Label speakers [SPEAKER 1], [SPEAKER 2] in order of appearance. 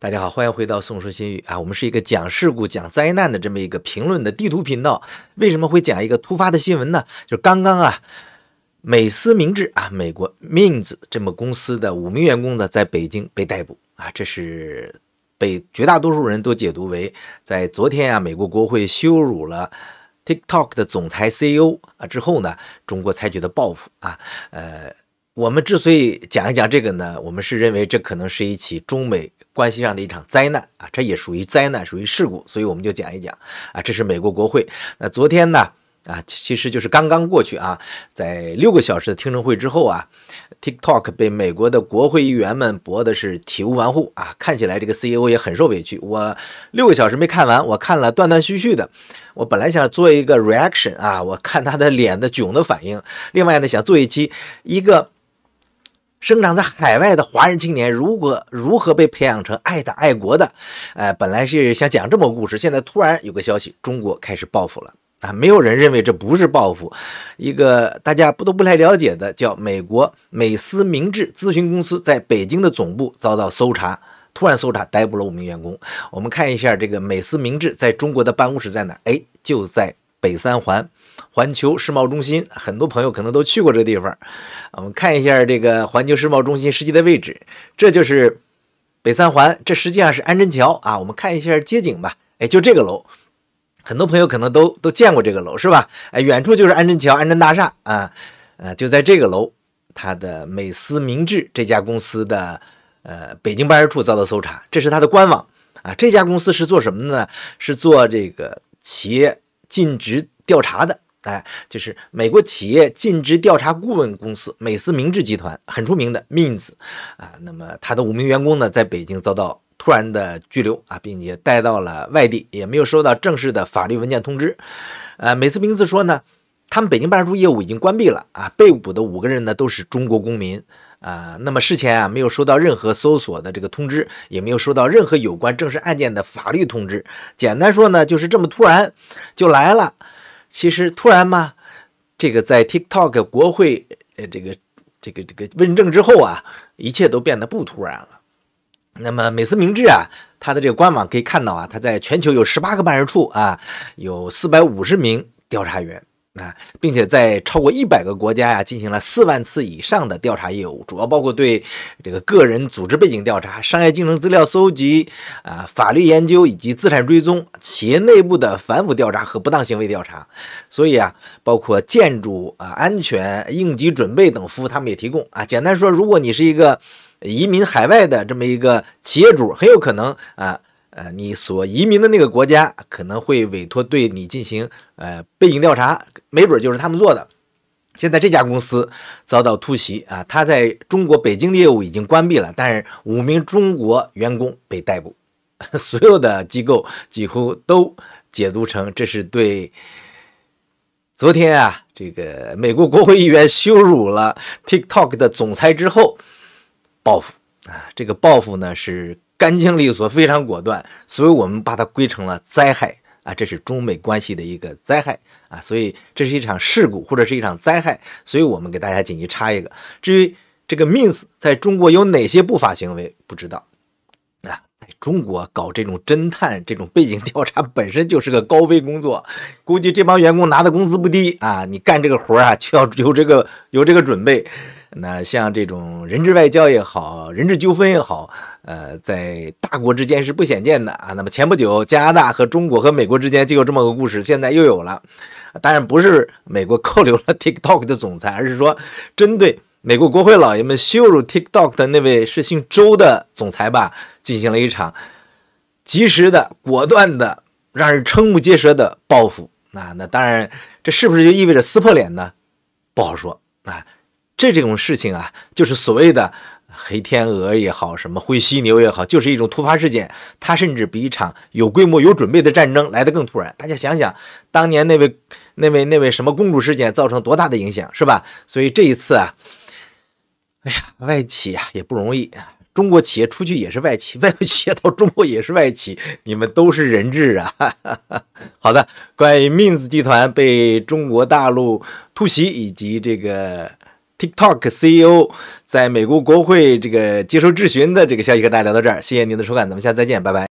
[SPEAKER 1] 大家好，欢迎回到宋说新语啊！我们是一个讲事故、讲灾难的这么一个评论的地图频道。为什么会讲一个突发的新闻呢？就是刚刚美思明治美国 Mins 这么公司的5名员工呢，在北京被逮捕这是被绝大多数人都解读为在昨天美国国会羞辱了 TikTok 的总裁 CEO 之后呢，中国采取的报复我们之所以讲一讲这个呢，我们是认为这可能是一起中美关系上的一场灾难这也属于灾难，属于事故，所以我们就讲一讲这是美国国会。那昨天呢其实就是刚刚过去在6个小时的听证会之后TikTok 被美国的国会议员们驳的是体无完肤看起来这个 CEO 也很受委屈。我6个小时没看完，我看了断断续续的。我本来想做一个 reaction 我看他的脸的囧的反应。另外呢，想做一期一个生长在海外的华人青年如何被培养成爱党爱国的本来是想讲这么个故事，现在突然有个消息，中国开始报复了没有人认为这不是报复。一个大家都不太了解的叫美国美思明治咨询公司在北京的总部遭到搜查，突然搜查逮捕了5名员工。我们看一下这个美思明治在中国的办公室在哪？就在北三环环球世贸中心，很多朋友可能都去过这个地方。我们看一下这个环球世贸中心实际的位置，这就是北三环，这实际上是安贞桥我们看一下街景吧。就这个楼，很多朋友可能都见过这个楼是吧？远处就是安贞桥、安贞大厦就在这个楼，它的美思明治这家公司的北京办事处遭到搜查，这是它的官网这家公司是做什么的呢？是做这个企业尽职调查的就是美国企业尽职调查顾问公司美思明治集团，很出名的 Mins 那么他的5名员工呢，在北京遭到突然的拘留并且带到了外地，也没有收到正式的法律文件通知。美思明治说呢，他们北京办事处业务已经关闭了被捕的5个人呢都是中国公民那么事前没有收到任何搜索的这个通知，也没有收到任何有关正式案件的法律通知。简单说呢，就是这么突然就来了。其实突然嘛，这个在 TikTok 国会这个问政之后一切都变得不突然了。那么美思明治它的这个官网可以看到它在全球有18个办事处有450名调查员并且在超过100个国家进行了4万次以上的调查业务，主要包括对这个个人组织背景调查、商业竞争资料搜集法律研究以及资产追踪、企业内部的反腐调查和不当行为调查。所以包括建筑安全、应急准备等服务他们也提供简单说，如果你是一个移民海外的这么一个企业主，很有可能你所移民的那个国家可能会委托对你进行背景调查，没准就是他们做的。现在这家公司遭到突袭他在中国北京的业务已经关闭了，但是5名中国员工被逮捕。所有的机构几乎都解读成这是对昨天这个美国国会议员羞辱了 TikTok 的总裁之后报复这个报复呢是干净利索，非常果断，所以我们把它归成了灾害这是中美关系的一个灾害所以这是一场事故或者是一场灾害，所以我们给大家紧急插一个。至于这个 Mins 在中国有哪些不法行为不知道在中国搞这种侦探这种背景调查本身就是个高危工作，估计这帮员工拿的工资不低你干这个活就要有这个准备。那像这种人质外交也好，人质纠纷也好在大国之间是不鲜见的那么前不久加拿大和中国和美国之间就有这么个故事，现在又有了。当然不是美国扣留了 TikTok 的总裁，而是说针对美国国会老爷们羞辱 TikTok 的那位是姓周的总裁进行了一场及时的果断的让人瞠目结舌的报复那当然这是不是就意味着撕破脸呢？不好说这种事情就是所谓的黑天鹅也好，什么灰犀牛也好，就是一种突发事件，它甚至比一场有规模有准备的战争来得更突然。大家想想当年那位什么公主事件造成多大的影响是吧？所以这一次外企也不容易中国企业出去也是外企，外国企业到中国也是外企，你们都是人质好的，关于 Mins 集团被中国大陆突袭以及这个 TikTok CEO 在美国国会这个接受质询的这个消息和大家聊到这儿，谢谢您的收看，咱们下次再见，拜拜。